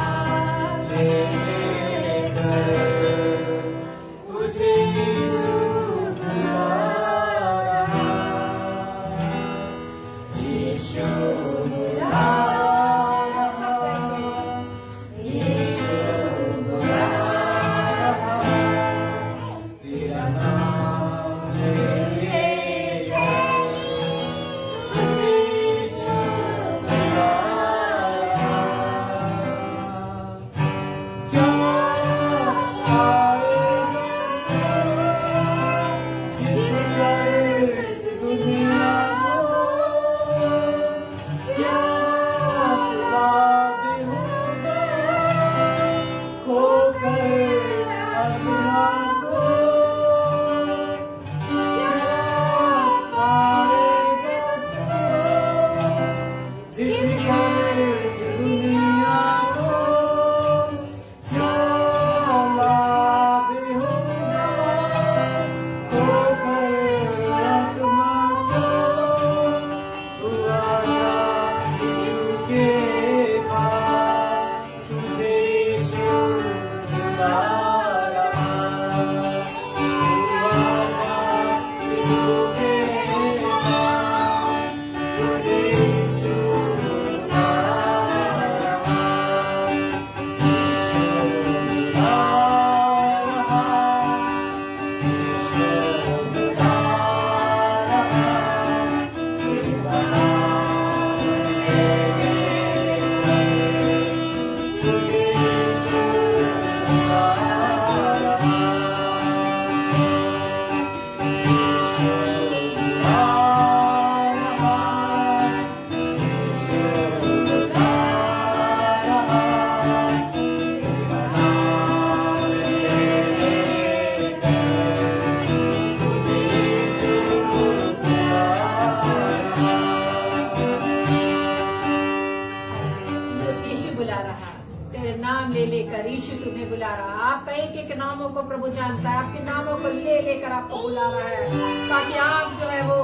S3: रहा, तेरे नाम ले लेकर यीशु तुम्हें बुला रहा। आपका एक एक नामों को प्रभु जानता है, आपके नामों को ले लेकर आपको बुला रहा है, ताकि आप जो है वो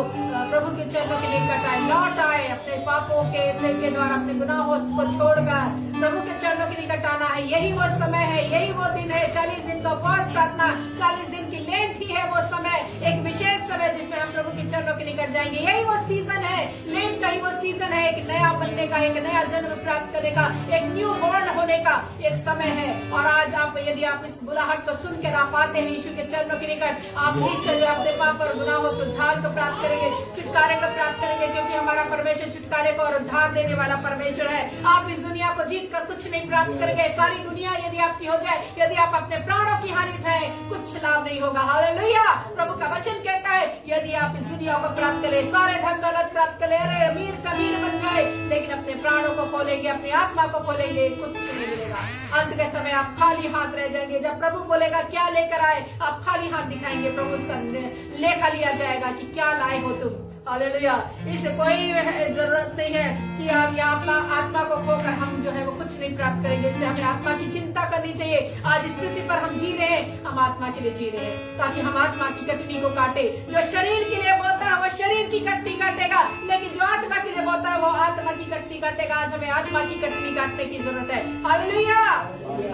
S3: प्रभु के चरणों के निकट आए, लौट आए, अपने पापों के द्वारा अपने गुनाहों को छोड़कर प्रभु के चरणों के निकट आना है। यही वो समय है, यही वो दिन है। 40 दिन का उपवास प्रार्थना, 40 दिन की लेंट ही है वो समय, एक विशेष समय जिसमें हम प्रभु के चरणों के निकट जाएंगे। यही वो सीजन है, लेंट का ही वो सीजन है, एक नया बनने का, एक नया जन्म प्राप्त करने का, एक न्यू बॉर्न होने का एक समय है। और आज आप, यदि आप इस बुलाहट को सुनकर आप आते हैं यीशु के चरणों के निकट, आप निश्चय अपने पाप और गुनाहों से उद्धार को प्राप्त करेंगे, छुटकारे को प्राप्त करेंगे, क्योंकि हमारा परमेश्वर छुटकारे को और उद्धार देने वाला परमेश्वर है। आप इस दुनिया को जीत कर कुछ नहीं प्राप्त करेंगे। सारी दुनिया यदि आपकी हो जाए, यदि आप अपने प्राणों की हानि उठाए, कुछ लाभ नहीं होगा। हालेलुया। प्रभु का वचन कहता है, यदि आप इस दुनिया को प्राप्त करें, सारे धन दौलत प्राप्त करें, अरे अमीर से अमीर बन जाए, लेकिन अपने प्राणों को खोलेंगे, अपनी आत्मा को खोलेंगे, कुछ नहीं मिलेगा। अंत के समय आप खाली हाथ रह जाएंगे। जब प्रभु बोलेगा क्या लेकर आए, आप खाली हाथ दिखाएंगे, प्रभु उसका लेखा लिया जाएगा कि क्या लाए हो तुम। हालेलुया। इससे कोई जरूरत नहीं है कि आप यहाँ आत्मा को खोकर हम जो है वो कुछ नहीं प्राप्त करेंगे। इसलिए हमें आत्मा की चिंता करनी चाहिए। आज इस पृथ्वी पर हम जी रहे हैं, हम आत्मा के लिए जी रहे हैं, ताकि हम आत्मा की कटनी को काटे। जो शरीर के लिए बोलता है वो शरीर की कटनी काटेगा, लेकिन जो आत्मा के लिए बोलता है वो आत्मा की कटनी काटेगा। आज हमें आत्मा की कटनी काटने की जरूरत है। Hallelujah,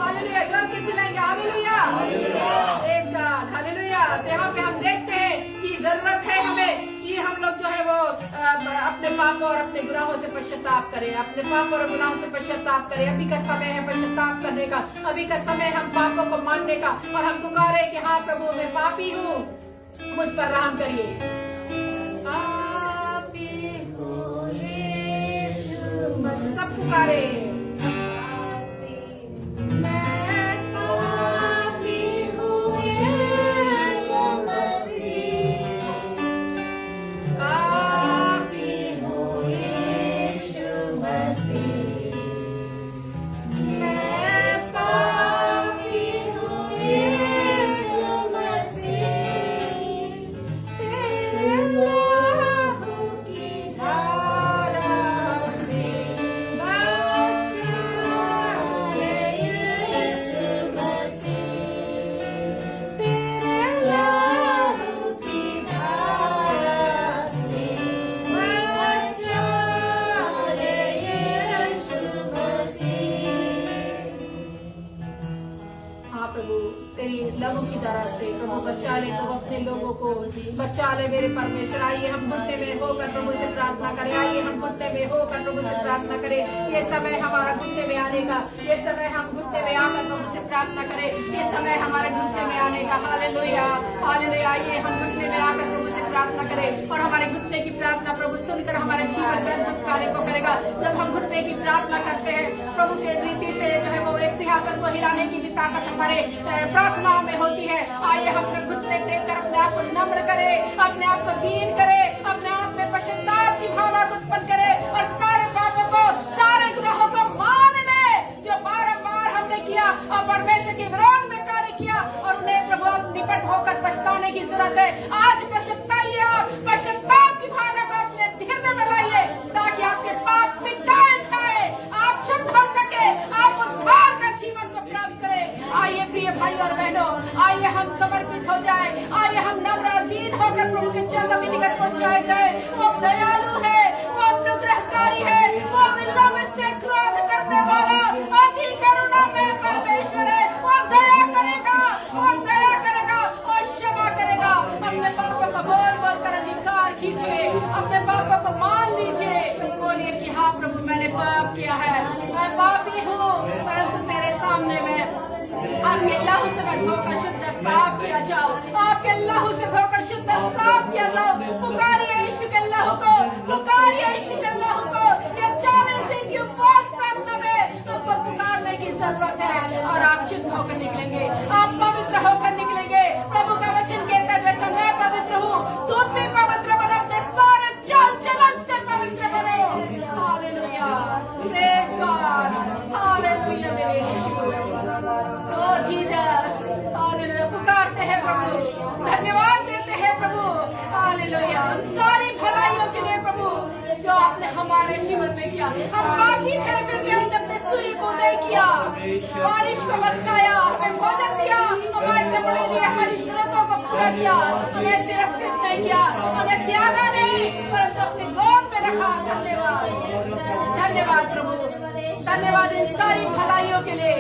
S3: hallelujah. जोर के चलाएंगे हालेलुया, प्रेज़ गॉड, हालेलुया। तो यहाँ पे हम देखते हैं कि जरूरत है हमें कि हम लोग जो है वो अपने पापों और अपने गुनाहों से पश्चाताप करें, अपने पापों और गुनाहों से पश्चाताप करें। अभी का समय है पश्चाताप करने का, अभी का समय हम पापों को मानने का, और हम पुकारे कि हाँ प्रभु मैं पापी हूँ, मुझ पर रहम करिए। पापी हो यीशु मसीह, सब पुकारे। बचा ले मेरे परमेश्वर। आइए हम घुटने में होकर प्रभु से प्रार्थना करें, आइए हम घुटने में होकर प्रभु से प्रार्थना करें। ये समय हमारा घुटने में आने का, ये समय हम घुटने में आकर प्रभु से प्रार्थना करें, ये समय हमारे घुटने में आने का। Hallelujah, hallelujah. आइए हम घुटने में आकर प्रभु से प्रार्थना करें, और हमारे घुटने की प्रार्थना प्रभु सुनकर हमारे जीवन में अद्भुत कार्य को करेगा। जब हम घुटने की प्रार्थना करते हैं, प्रभु के रीति से जो है वो एक सिंहासन को हिलाने की भी ताकत हमारे प्रार्थनाओं में होती है। आइए हम अपने घुटने टेककर अपने आप को नम्र करें, अपने आप को दीन करें, अपने आप में पश्चाताप की भावना उत्पन्न करें, और सारे पापों को, सारे गुनाहों को मान ले जो बार-बार हमने किया और परमेश्वर के विरोध में कार्य किया, और उन्हें प्रभु निकट होकर पछताने की जरूरत है। आज पछताइए, आप पश्चाताप की भावना को अपने हृदय में लाइए, ताकि आपके पाप मिटाए जाए, आप शुद्ध हो सके, आप उद्धार का जीवन को प्राप्त करें। आइए प्रिय भाई और बहनों, आइए हम समर्पित हो जाए, आइए हम नम्र और दीन होकर प्रभु के चरणों के निकट पहुंचाए जाए। वो दयालु है, वो अनुग्रहकारी है, वो विलंब से क्रोध करने वाला अति करुणा में परमेश्वर है। वो दया करेगा, वो दया करेगा, और क्षमा करेगा। अपने पापों को बोल बोल कर अधिकार कीजिए, अपने पापों को मान लीजिए, बोलिए कि हाँ प्रभु मैंने पाप किया है, मैं पापी हूँ, परंतु तेरे सामने में आपके लहू से मैं धोकर शुद्ध साफ किया जाओ, आपके लहू से धोकर शुद्ध साफ किया जाओ। पुकारिए यीशु के लहू को, पुकारिए यीशु के लहू को। ये 40 दिन की उपवास प्रार्थना में आपको पुकारने की जरूरत है, और आप शुद्ध होकर निकलेंगे, आप पवित्र होकर निकलेंगे। प्रभु का वचन कहता है जैसा मैं पवित्र हूँ, तुम भी पवित्र बनो, अपने सारे चाल चलन से पवित्र बनो। Hallelujah, praise God, hallelujah. मेरे यीशु, ओ जीसस, हालेलुया। पुकारते हैं प्रभु, धन्यवाद देते हैं प्रभु, हालेलुया, उन सारी भलाइयों के लिए प्रभु जो आपने हमारे जीवन में किया। हम पापी थे, फिर भी हमने अपने सूर्य को उदय किया, बारिश को बरसाया, हमें भोजन दिया, हमारे कपड़े दिए, हमारी जरूरतों को पूरा किया, हमें तिरस्कृत नहीं किया, हमें त्यागा नहीं, परंतु अपने गोद में रखा। धन्यवाद, धन्यवाद प्रभु, धन्यवाद इन सारी भलाइयों के लिए।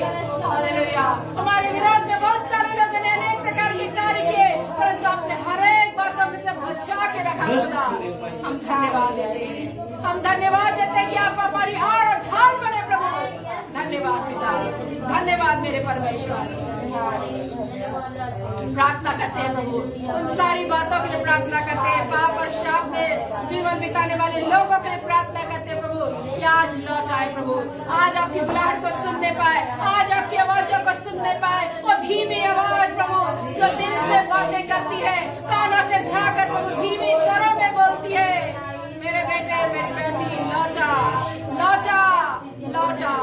S3: हालेलुया। हमारे विरोध में बहुत सारे लोगों ने अनेक प्रकार के कार्य किए, परंतु आपने हर एक बातों में से बचा के रखा। हम धन्यवाद देते हैं, हम धन्यवाद देते हैं कि आप हमारी आड़ और ढाल बने प्रभु। धन्यवाद पिता, धन्यवाद मेरे परमेश्वर। प्रार्थना करते हैं प्रभु, उन सारी बातों के लिए प्रार्थना करते हैं, पाप और श्राप में जीवन बिताने वाले लोगों के लिए प्रार्थना करते हैं प्रभु कि आज लौट आए प्रभु, आज आपकी बुलाहट को सुनने पाए, आज आपकी आवाजों को सुनने पाए। वो धीमी आवाज प्रभु जो दिल से बातें करती है, कानों से झाकर प्रभु धीमी स्वरों में बोलती है, मेरे बेटे मेरी बेटी लौटा, लौटा, लौटा,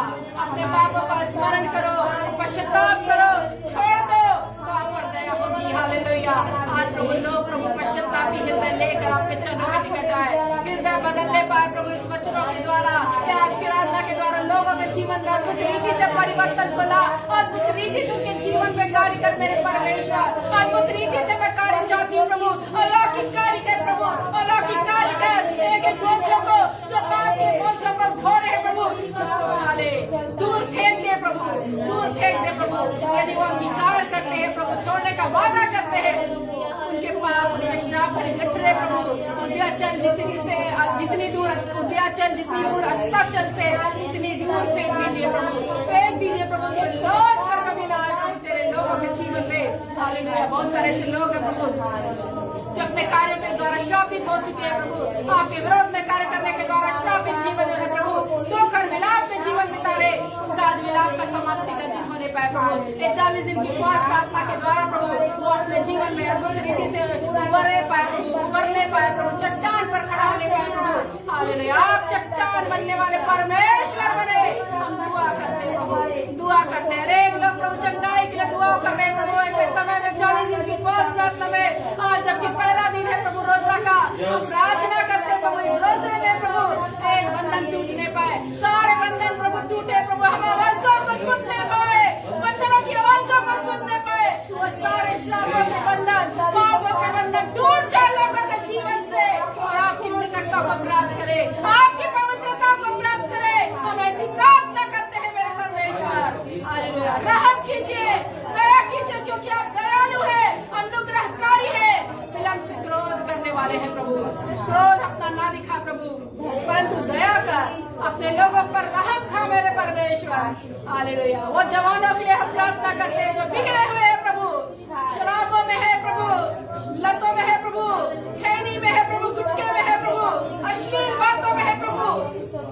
S3: अपने पापों का स्मरण करो, पश्चाताप करो, छोड़ दो तो आप पर दया होगी। हालेलुया। आज प्रभु लोग प्रभु पश्चातापी हृदय लेकर आपके चरणों में निकट आए, हृदय बदलने पाए प्रभु इस वचनों के द्वारा, आज की आराधना के द्वारा लोगों के जीवन में अद्भुत रीति से परिवर्तन को ला, अद्भुत रीति से उनके जीवन में कार्य कर मेरे परमेश्वर, अद्भुत रीति से मैं कार्य चाहती हूँ प्रभु, अलौकिक कार्य कर प्रभु, अलौकिक कार्य कर। एक एक बोझों को जो पाप के बोझों को ढो रहे प्रभु, उसको उठा ले, दूर फेंक दे प्रभु, दूर फेंक दे प्रभु। यदि वो अंगीकार करते हैं प्रभु, छोड़ने का वादा करते हैं, उनके पाप उनके श्राप भरे गठरे प्रभु उद्याचल जितनी दूर उद्याचल जितनी दूर अस्ताचल से इतनी दूर फेंक दीजिए प्रभु, फेंक दीजिए प्रभु, जो लौट कर कभी ना आए प्रभु तेरे लोगों के जीवन में। हालेलुया। बहुत सारे ऐसे लोग हैं प्रभु जो अपने कार्य के द्वारा श्रापित हो चुके हैं प्रभु, आपके विरोध में कार्य करने के द्वारा श्रापित जीवन है प्रभु, धोकर विलाप में जीवन बिता रहे, उनका आज विलाप का समाप्ति का दिन होने पाए प्रभु। ये 40 दिन की उपवास प्रार्थना के द्वारा प्रभु वो अपने जीवन में अद्भुत रीति से उभरने पाए प्रभु, चट्टान पर खड़ा होने पाए प्रभु। हालेलुया। आप चट्टान बनने वाले परमेश्वर बने। हम दुआ करते हैं प्रभु, दुआ करते हैं। अनेक लोग प्रभु चंगाई के लिए दुआ कर रहे हैं प्रभु, ऐसे समय में 40 दिन की उपवास प्रार्थना में आज जबकि पहला दिन है प्रभु रोजा का, हम प्रार्थना करते हैं प्रभु इस रोजे में प्रभु एक बंधन टूटने पाए, सारे बंधन प्रभु टूटे प्रभु, हम आवाजों को सुनने पाए, बंधनों की आवाजों को सुनने पाए, वो सारे श्रापों के बंधन, पापों के बंधन टूट जाए लोगों के जीवन से, और आपकी निकटता को प्राप्त करे, आपकी पवित्रता को प्राप्त करे। हम ऐसी प्रार्थना करते हैं मेरे परमेश्वर। हालेलुया। रहम कीजिए, दया कीजिए, क्योंकि आप दयालु है, अनुग्रहकारी है, विलंब से क्रोध करने वाले हैं प्रभु। क्रोध अपना ना दिखा प्रभु, परंतु दया कर, अपने लोगों पर रहम खा मेरे परमेश्वर। हालेलुया। वो जवानों के लिए हम प्रार्थना करते हैं जो बिगड़े हुए हैं प्रभु, शराबों में है प्रभु, लतों में है प्रभु, खैनी में है प्रभु, गुटके में है प्रभु, अश्लील बातों में है प्रभु,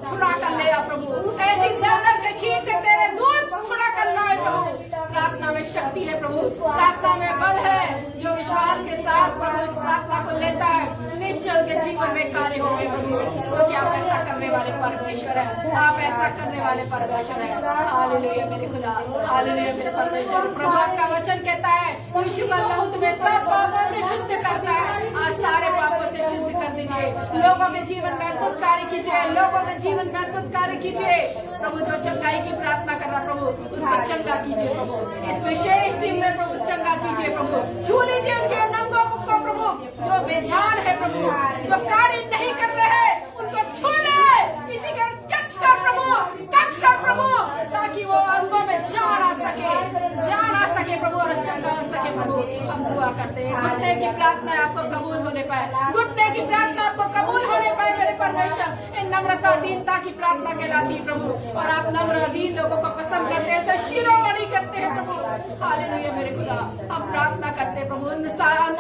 S3: छुड़ा कर ले आ प्रभु, ऐसी दर्द के खीर से तेरे दूध छुड़ा कर लाए प्रभु। प्रार्थना में शक्ति है प्रभु, प्रार्थना में बल है, जो विश्वास के साथ प्रभु इस प्रार्थना को लेता है निश्चय उनके जीवन में कार्य होंगे प्रभु, क्योंकि आप ऐसा करने वाले परमेश्वर है, आप ऐसा करने वाले परमेश्वर है। हालेलुया मेरे खुदा, हालेलुया मेरे परमेश्वर। प्रभु आपका वचन कहता है यीशु का लहू तुम्हें सब पापों से शुद्ध करता है, आज सारे पापों से शुद्ध कर दीजिए, लोगों के जीवन में अद्भुत कार्य कीजिए, लोगों के जीवन में अद्भुत कार्य कीजिए प्रभु। जो चंगाई की प्रार्थना कर रहा प्रभु उसको चंगा कीजिए प्रभु, इस विशेष दिन में प्रभु चंगा कीजिए प्रभु, छू लीजिए उनके अंगों को प्रभु, जो बेजान है प्रभु, जो कार्य नहीं कर रहे उनको छू ले, इसी का टच कर प्रभु, ताकि वो अंगों में जान आ सके प्रभु, और चंगा हो सके प्रभु। हम दुआ करते हैं घुटने की प्रार्थना आपको कबूल होने पाए, घुटने की प्रार्थना आपको कबूल होने पाए मेरे परमेश्वर। इन नम्रता दीनता की प्रार्थना कहलाती है प्रभु, और आप नम्र दीन लोगों को पसंद करते हैं, तो शिरोमणि करते हैं प्रभु। हालेलुया मेरे खुदा। हम प्रार्थना करते हैं प्रभु, उन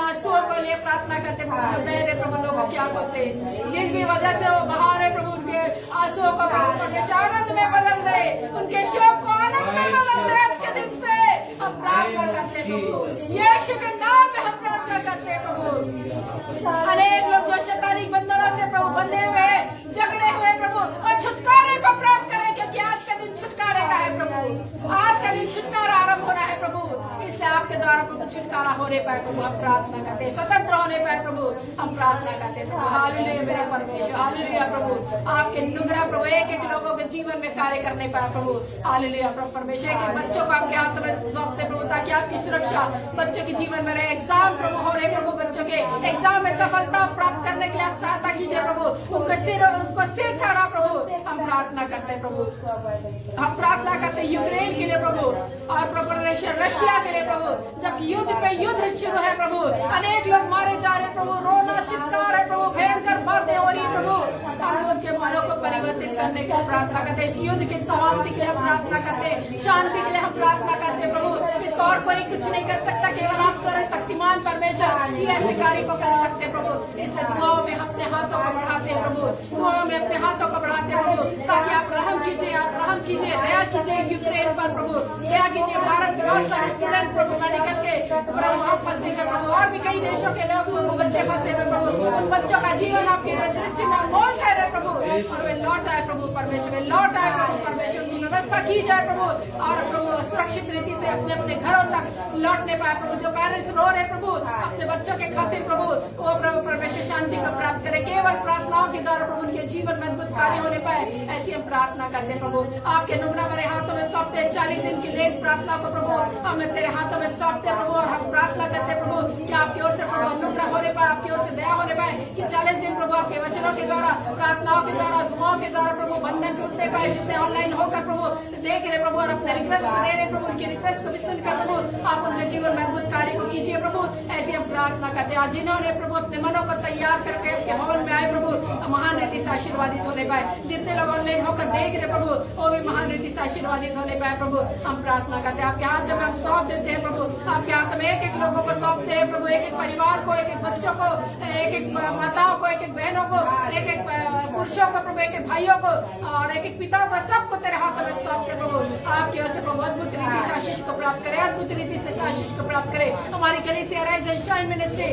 S3: आंसुओं के लिए प्रार्थना करते प्रभु जो बह रहे प्रभु लोगों की आंखों से, जिस भी वजह से वो बहा रहे प्रभु, उनके आंसुओं को प्रभु आनंद में बदल दे, उनके शोक को आनंद में बदल दे। आज के दिन से हम प्रार्थना करते प्रभु, यीशु के नाम में हम प्रार्थना करते प्रभु। अनेक लोग जो शैतानी बंधनों से प्रभु बंधे हुए, झगड़े हुए प्रभु, और छुटकारे को प्राप्त करें, क्योंकि आज का दिन छुटकारे का है प्रभु, आज का दिन छुटकारा आरंभ होना है प्रभु। इसलिए आप आपके द्वारा प्रभु छुटकारा होने पाए प्रभु, हम प्रार्थना करते हैं, स्वतंत्र होने पाए प्रभु, हम प्रार्थना करते हैं प्रभु। हालेलुया मेरे परमेश्वर, हालेलुया प्रभु, आपके अनुग्रह प्रभु एक एक लोगों के जीवन में कार्य करने पाए प्रभु। हालेलुया प्रभु परमेश्वर के बच्चों को आपके हाथ में सौंपते प्रभु, ताकि आपकी सुरक्षा बच्चों के जीवन में रहे। एग्जाम प्रभु हो रहे प्रभु, बच्चों के एग्जाम में सफलता प्राप्त करने के लिए आप सहायता कीजिए प्रभु, उनको सिर ठहरा प्रभु। हम प्रार्थना करते हैं प्रभु, हम प्रार्थना करते हैं यूक्रेन के लिए प्रभु, और प्रभु रशिया के लिए प्रभु। जब युद्ध पे युद्ध शुरू है प्रभु, अनेक लोग मारे जा रहे प्रभु, रोना चित्कार है प्रभु, भयंकर बातें हो रही प्रभु। हम उनके मनों को परिवर्तित करने की प्रार्थना करते हैं, इस युद्ध की समाप्ति के लिए हम प्रार्थना करते हैं, शांति के लिए हम प्रार्थना करते हैं प्रभु। इस और कोई कुछ नहीं कर सकता, केवल आप सर्वशक्तिमान परमेश्वर ही ऐसे कार्य को कर सकते हैं प्रभु। इस दुआओं में अपने हाथों को बढ़ाते हैं प्रभु, दुआओं में अपने हाथों को बढ़ाते हैं प्रभु, ताकि आप रहम कीजिए, आप रहम कीजिए, दया कीजिए यूक्रेन पर प्रभु, दया कीजिए। भारत के बहुत सारे स्टूडेंट प्रभु मेडिकल के प्रभु हम फंसे हैं प्रभु, और भी कई देशों के लोग बच्चे फंसे हुए प्रभु, उन बच्चों का जीवन आपकी दृष्टि में मोल कह रहे प्रभु, और वे लौट आए प्रभु परमेश्वर, वे लौट आए प्रभु परमेश्वर, की व्यवस्था की जाए प्रभु, और प्रभु सुरक्षित रीति से अपने अपने घरों तक लौटने पाए प्रभु। जो पेरेंट्स रो रहे प्रभु अपने बच्चों के खातिर प्रभु, वो प्रभु परमेश्वर शांति को प्राप्त करे, केवल प्रार्थनाओं के द्वारा प्रभु उनके जीवन में अद्भुत कार्य होने पाए, ऐसी हम प्रार्थना करते प्रभु। आपके अनुग्रह मेरे हाथों में सौंपते 40 दिन की लेट प्रार्थना को प्रभु हमें तेरे हाथों में सौंपते प्रभु, और हम प्रार्थना करते प्रभु कि आपकी ओर से प्रभु अनुग्रह होने पाए, आपकी ओर से दया होने पाए, कि 40 दिन प्रभु आपके वचनों के द्वारा, प्रार्थनाओं के द्वारा, दुआओं के द्वारा प्रभु बंधन टूटने पाए, जिसने ऑनलाइन होकर प्रभु देख रहे प्रभु, और अपने रिक्वेस्ट को दे रहे प्रभु, उनकी रिक्वेस्ट को भी सुनकर प्रभु आप उनके जीवन में अद्भुत कार्य को कीजिए प्रभु, ऐसी हम प्रार्थना करते हैं। जिन्होंने प्रभु अपने मनों को तैयार करके आपके भवन में आए प्रभु, महान रीति से आशीर्वादित होने पाए, जितने लोग ऑनलाइन होकर देख रहे प्रभु, वो भी महान रीति से आशीर्वादित होने पाए प्रभु। हम प्रार्थना करते हैं, आपके हाथ में हम सौंप देते हैं प्रभु, आपके हाथ में एक एक लोगों को सौंपते हैं प्रभु, एक एक परिवार को, एक एक बच्चों को, एक एक माताओं को, एक एक बहनों को, एक एक पुरुषों को प्रभु, एक एक भाइयों को, और एक एक पिताओं को, सबको तेरे हाथों में सौंपते प्रभु। आपकी ओर से प्रभु अद्भुत रीति से आशीष को प्राप्त करे, अद्भुत रीति से आशीष को प्राप्त करे। हमारी कलीसिया rise and shine ministry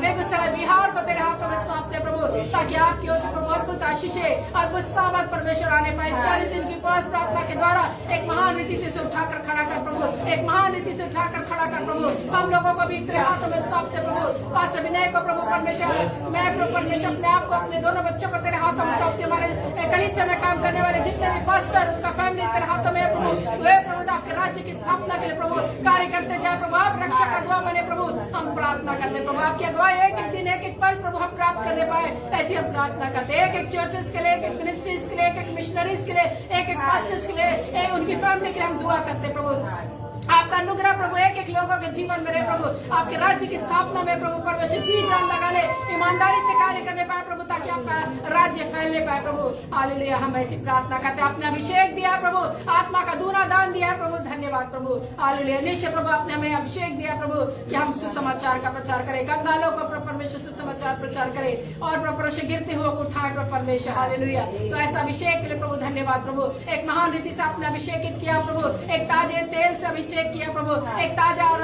S3: Begusarai Bihar को तेरे हाथों में सौंपते प्रभु, ताकि आपकी ओर से प्रभु अद्भुत आशीषें, अद्भुत सामर्थ परमेश्वर आने पाए। 40 दिन की उपवास प्रार्थना के द्वारा एक महान रीति से उठाकर खड़ा कर प्रभु, एक महान रीति से उठाकर खड़ा कर प्रभु। हम लोगों को भी तेरे हाथों में सौंपते प्रभु, पास्टर विनय को प्रभु परमेश्वर, मैं प्रभु परमेश्वर अपने आप को, अपने दोनों बच्चों को तेरे हाथों में सौंपते, हमारे कलीसिया में काम करने वाले जितने भी पास्टर, उसका फैमिली तेरे हाथों में प्रभु, वे प्रभु आपके राज्य की स्थापना के लिए प्रभु कार्य करते जाए प्रभु, आप रक्षा का अगुआ बने प्रभु। हम प्रार्थना करते प्रभु, आपकी अगुवाई एक एक दिन, एक एक पल प्रभु हम प्राप्त करने पाए, ऐसी हम प्रार्थना करते हैं। एक एक चर्चेस के लिए, एक एक मिनिस्ट्रीज के लिए, एक एक मिशनरीज के लिए, एक एक पास्टर्स के लिए, उनकी फैमिली के लिए हम दुआ करते प्रभु। आपका अनुग्रह प्रभु एक एक लोगों के जीवन में रहे प्रभु, आपके राज्य की स्थापना में प्रभु परमेश्वर जी जान लगा ले, ईमानदारी से कार्य करने पाए प्रभु, ताकि आपका राज्य फैलने पाए प्रभु। हालेलुया, हम ऐसी प्रार्थना करते हैं। आपने अभिषेक दिया प्रभु, आत्मा का दूना दान दिया प्रभु, धन्यवाद प्रभु। हालेलुया, निश्चय प्रभु आपने हमें अभिषेक दिया प्रभु, कि हम सुसमाचार का प्रचार करें, कंगालों को परमेश्वर सुसमाचार प्रचार करें, और परमेश्वर गिरते हुए उठाए प्रभु परमेश्वर। हालेलुया, तो ऐसा अभिषेक के लिए प्रभु धन्यवाद प्रभु। एक महान रीति से आपने अभिषेकित किया प्रभु, एक ताजे तेल से अभिषेक किया प्रभु, एक ताजा और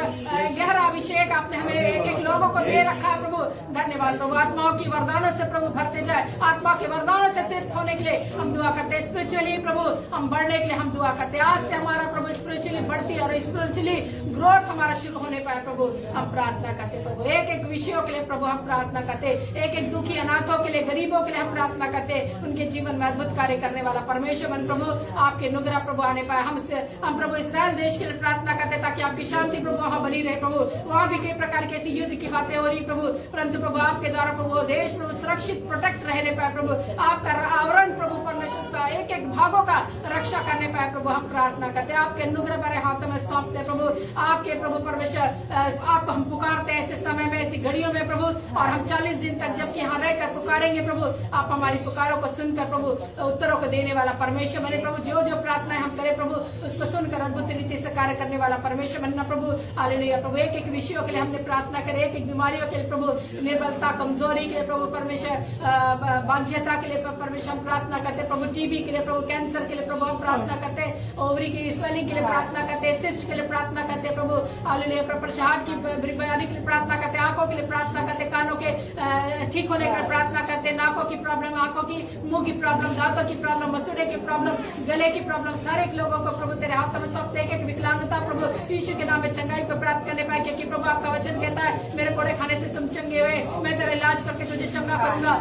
S3: गहरा अभिषेक आपने हमें एक एक लोगों को दे रखा है प्रभु, धन्यवाद प्रभु। आत्माओं की वरदानों से प्रभु भरते जाए, आत्मा के वरदानों से तृप्त होने के लिए हम दुआ करते हैं। स्पिरिचुअली प्रभु हम बढ़ने के लिए हम दुआ करते हैं। आज से हमारा प्रभु स्पिरिचुअली बढ़ती और स्पिरिचुअली ग्रोथ हमारा शुरू होने पाए प्रभु, हम प्रार्थना करते प्रभु। एक एक विषयों के लिए प्रभु हम प्रार्थना करते, एक एक दुखी अनाथों के लिए, गरीबों के लिए हम प्रार्थना करते, उनके जीवन में अद्भुत कार्य करने वाला परमेश्वर बन प्रभु, आपके अनुग्रह प्रभु आने पाए। हम प्रभु इसराइल देश के लिए प्रार्थना करते, ताकि आपकी शांति प्रभु वहाँ बनी रहे प्रभु। वहाँ भी कई प्रकार की ऐसी युद्ध की बातें हो रही प्रभु, परंतु प्रभु आपके द्वारा प्रभु देश प्रभु सुरक्षित प्रोटेक्ट रहने पाए प्रभु, आपका आवरण प्रभु परमेश्वर का एक एक भागों का रक्षा करने पाए प्रभु, हम प्रार्थना करते हैं। आपके अनुग्रह हमारे हाथों में सौंपते प्रभु, आपके प्रभु परमेश्वर आपको हम पुकारते हैं ऐसे समय में, ऐसी घड़ियों में प्रभु, और हम 40 दिन तक जबकि यहाँ रहकर पुकारेंगे प्रभु, आप हमारी पुकारों को सुनकर प्रभु उत्तरों को देने वाला परमेश्वर बने प्रभु। जो जो प्रार्थनाएं हम करें प्रभु, उसको सुनकर अद्भुत रीति से कार्य करने वाला परमेश्वर बनना प्रभु। हालेलुया प्रभु, एक एक विषयों के लिए हमने प्रार्थना करे, एक एक बीमारियों के लिए प्रभु, निर्बलता कमजोरी के लिए प्रभु परमेश्वर, बांझता के लिए परमेश्वर हम प्रार्थना करते प्रभु, टीबी के लिए प्रभु, कैंसर के लिए प्रभु हम प्रार्थना करते, ओवरी की स्वेलिंग के लिए प्रार्थना करते, सिस्ट के लिए प्रार्थना करते प्रभु। हालेलुया प्रभु, हार्ट की बीमारी के लिए प्रार्थना करते, आंखों के लिए प्रार्थना करते, कानों के ठीक होने के लिए प्रार्थना करते, नाकों की प्रॉब्लम, आंखों की, मुंह की प्रॉब्लम, दांतों की प्रॉब्लम, मसूड़े की प्रॉब्लम, गले की प्रॉब्लम, सारे लोगों को प्रभु तेरे हाथों में सौंपते, एक एक विकलांगता पिता प्रभु यीशु के नाम में चंगाई को प्राप्त करने पाए, क्योंकि प्रभु आपका वचन कहता है मेरे कोड़े खाने से तुम चंगे हुए, मैं तेरा इलाज करके तुझे चंगा करूंगा,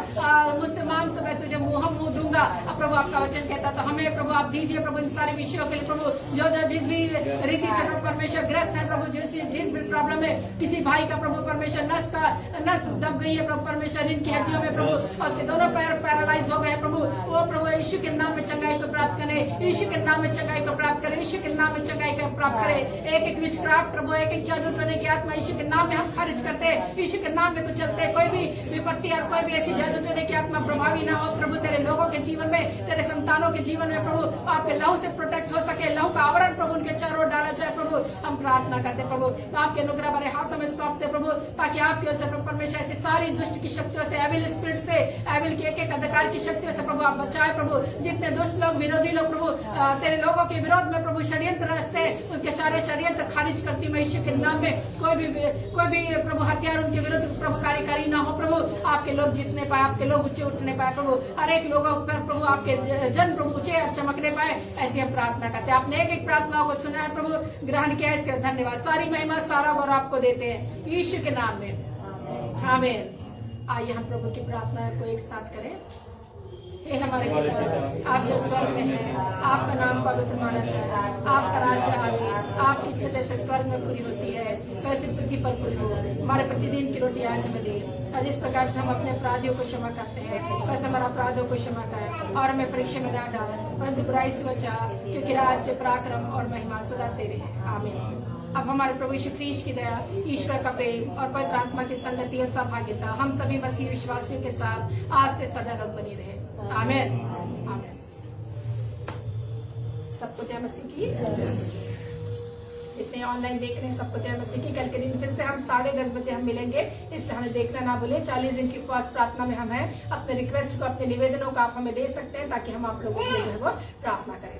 S3: मुझसे मांग तो मैं तुझे मुंह दूंगा। अब प्रभु आपका वचन कहता तो हमें प्रभु आप दीजिए प्रभु इन सारे विषयों के लिए प्रभु, जो जो जिस भी रीति से प्रभु परमेश्वर ग्रस्त है प्रभु, जिस भी प्रॉब्लम है, किसी भाई का प्रभु परमेश्वर नस दब गई है प्रभु परमेश्वर इनकी हड्डियों में प्रभु, और उसके दोनों पैर पैरालाइज हो गए प्रभु, वो प्रभु यीशु के नाम में चंगाई को प्राप्त करें, यीशु के नाम में चंगाई को प्राप्त करें, यीशु के नाम में चंगाई को प्राप्त करें। एक एक विचक्राफ्ट प्रभु, एक एक जादू टोने की आत्मा यीशु के नाम में हम खारिज करते हैं, यीशु के नाम में तो चलते हैं, कोई भी विपत्ति और कोई भी ऐसी जादू टोने की आत्मा प्रभावी ना हो प्रभु, तेरे लोगों के जीवन में, तेरे संतानों के जीवन में प्रभु आपके लहू से प्रोटेक्ट हो सके, लहू का आवरण प्रभु उनके चारों ओर डाला जाए प्रभु। हम प्रार्थना करते प्रभु, आपके अनुग्रह भरे हाथों में सौंपते प्रभु, ताकि आपकी ओर से प्रभु परमेश्वर ऐसी सारी दुष्ट की शक्तियों से, एविल स्पिरिट से, एविल के एक एक अंधकार की शक्तियों से प्रभु आप बचाए प्रभु। जितने दुष्ट लोग, विरोधी लोग प्रभु तेरे लोगों के विरोध में प्रभु षड्यंत्र रचते, उनके सारे षड्यंत्र खारिज करती मैं यीशु के नाम में। कोई भी प्रभु हथियार उनके विरुद्ध प्रभु कार्यकारी ना हो प्रभु, आपके लोग जीतने पाए, आपके लोग ऊंचे उठने पाए प्रभु, हर एक लोगों पर प्रभु आपके जन प्रभु ऊंचे चमकने पाए, ऐसी हम प्रार्थना करते हैं। आपने एक एक प्रार्थनाओं को सुना है प्रभु, ग्रहण किया है, इसके धन्यवाद। सारी महिमा सारा गौरव आपको देते हैं यीशु के नाम में, आमीन। आइए हम प्रभु की प्रार्थना को एक साथ करें। हे हमारे पिता, आप जो स्वर्ग में हैं, आपका नाम पवित्र माना जाए, आपका राज्य आवे, आपकी इच्छा जैसे स्वर्ग में पूरी होती है वैसे पृथ्वी पर पूरी हो। हमारे प्रतिदिन की रोटी आज हमें दे, और जिस प्रकार से हम अपने अपराधियों को क्षमा करते हैं वैसे हमारे अपराधों को क्षमा कर, और हमें परीक्षा में न डाल परंतु बुराई से बचा, क्योंकि राज्य पराक्रम और महिमा सदा तेरे हैं, आमीन। अब हमारे प्रभु यीशु ख्रीष्ट की दया, ईश्वर का प्रेम और पवित्र आत्मा की संगति और सहभागिता हम सभी मसीह विश्वासियों के साथ आज से सदा तक बनी रहे, आमीन, आमीन। सबको जय मसीह की। जितने ऑनलाइन देख रहे हैं सबको जय मसीह की। कल के दिन फिर से हम 10:30 बजे हम मिलेंगे, इसलिए हमें देखना ना भूले। 40 दिन की उपवास प्रार्थना में हम हैं। अपने रिक्वेस्ट को, अपने निवेदनों को आप हमें दे सकते हैं, ताकि हम आप लोगों के लिए जो है वो प्रार्थना करें।